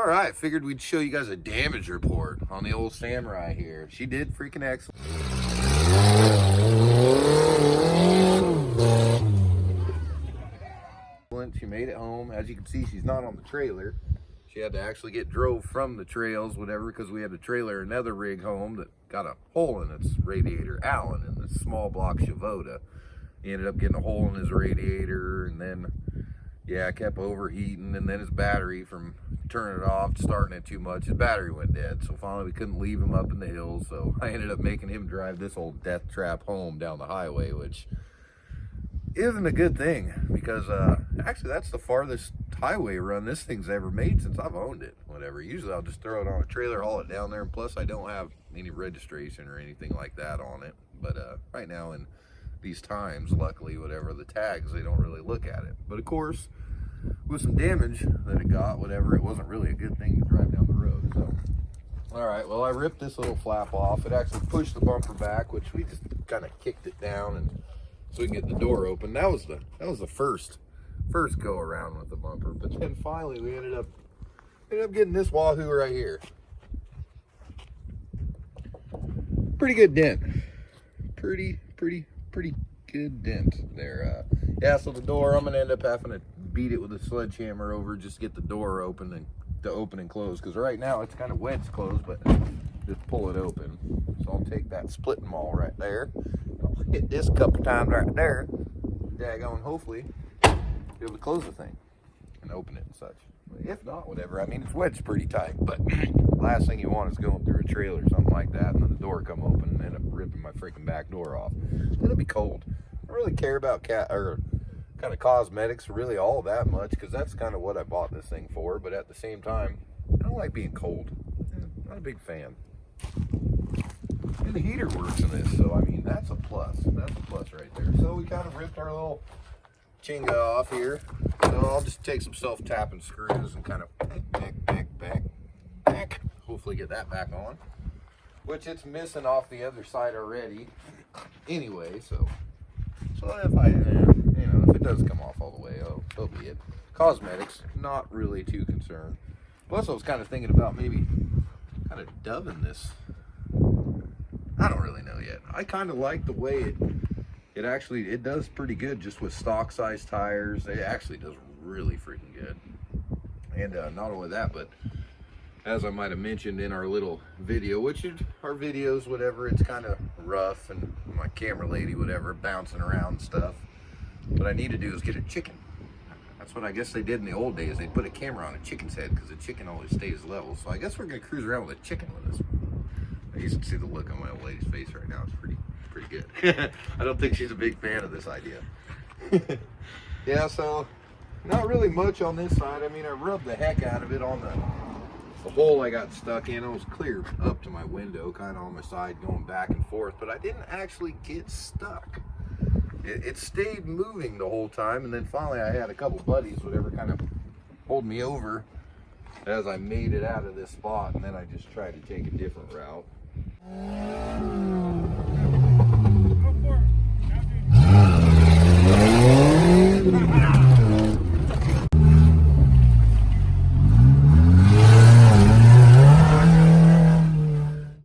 All right, figured we'd show you guys a damage report on the old Samurai here. She did freaking excellent. She made it home. As you can see, she's not on the trailer. She had to actually get drove from the trails, whatever, because we had to trailer another rig home that got a hole in its radiator. Alan in the small block Chavoda. He ended up getting a hole in his radiator, and then yeah, it kept overheating, and then his battery, from turning it off, starting it too much, his battery went dead. So finally we couldn't leave him up in the hills, so I ended up making him drive this old death trap home down the highway, which isn't a good thing, because actually that's the farthest highway run this thing's ever made since I've owned it. Whatever, usually I'll just throw it on a trailer, haul it down there, and plus I don't have any registration or anything like that on it. But right now in these times, luckily, whatever, the tags, they don't really look at it. But of course, with some damage that it got, whatever, it wasn't really a good thing to drive down the road. So all right, well, I ripped this little flap off. It actually pushed the bumper back, which we just kind of kicked it down and so we can get the door open. That was the first go around with the bumper. But then finally we ended up getting this wahoo right here. Pretty good dent. Pretty good dent there. Yeah, so the door, I'm gonna end up having to beat it with a sledgehammer over just to get the door open and to open and close, because right now it's kind of wedged closed, but just pull it open. So I'll take that splitting maul right there. I'll hit this a couple times right there. Daggone, hopefully be able to close the thing and open it and such. If not, whatever. I mean, it's wedged pretty tight, but last thing you want is going through a trailer or something like that, and then the door come open and end up ripping my freaking back door off. It'll be cold. I don't really care about kind of cosmetics really all that much, because that's kind of what I bought this thing for. But at the same time, I don't like being cold. I'm not a big fan. And the heater works in this, so I mean, that's a plus. That's a plus right there. So we kind of ripped our little chinga off here. So I'll just take some self-tapping screws and kind of back. Hopefully get that back on, which it's missing off the other side already anyway. So if I, if it does come off all the way, oh, so be it. Cosmetics, not really too concerned. Plus I was kind of thinking about maybe kind of dubbing this. I don't really know yet. I kind of like the way it does pretty good just with stock size tires. It actually does really freaking good. And not only that, but as I might have mentioned in our little video, which is our videos, whatever, it's kind of rough and my camera lady, whatever, bouncing around and stuff. What I need to do is get a chicken. That's what I guess they did in the old days. They put a camera on a chicken's head because the chicken always stays level. So I guess we're gonna cruise around with a chicken with us. You can see the look on my old lady's face right now. It's pretty good. I don't think she's a big fan of this idea. Yeah, so not really much on this side. I mean, I rubbed the heck out of it on the hole I got stuck in. It was clear up to my window, kind of on my side, going back and forth, but I didn't actually get stuck. It stayed moving the whole time, and then finally I had a couple buddies, whatever, kind of hold me over as I made it out of this spot, and then I just tried to take a different route.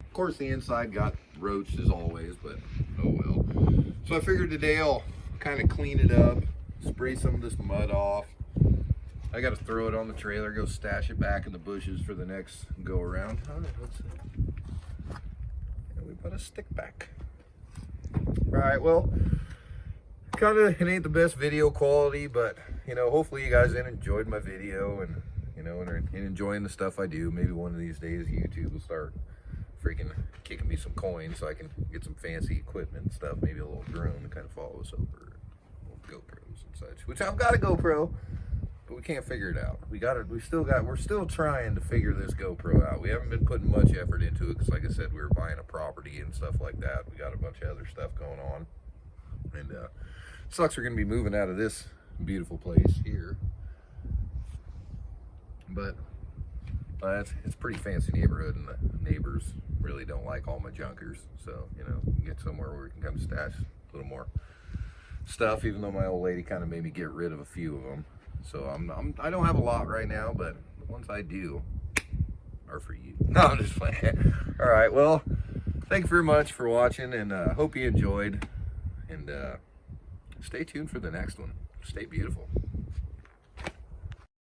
Of course the inside got roached as always, but oh well. So I figured today I'll kind of clean it up, spray some of this mud off. I got to throw it on the trailer, go stash it back in the bushes for the next go around. All right, let's see. And we put a stick back. All right, well, it ain't the best video quality, but hopefully you guys enjoyed my video and and enjoying the stuff I do. Maybe one of these days YouTube will start freaking kicking me some coins so I can get some fancy equipment and stuff. Maybe a little drone to kind of follow us over, little GoPros and such. Which I've got a GoPro, but we can't figure it out. We're still trying to figure this GoPro out. We haven't been putting much effort into it because, like I said, we were buying a property and stuff like that. We got a bunch of other stuff going on, and sucks we're gonna be moving out of this beautiful place here, but it's a pretty fancy neighborhood, and the neighbors really don't like all my junkers. So get somewhere where we can come stash a little more stuff, even though my old lady kind of made me get rid of a few of them. So I don't have a lot right now, but once I do, or for you. No, I'm just playing. All right, well, thank you very much for watching, and hope you enjoyed. And stay tuned for the next one. Stay beautiful.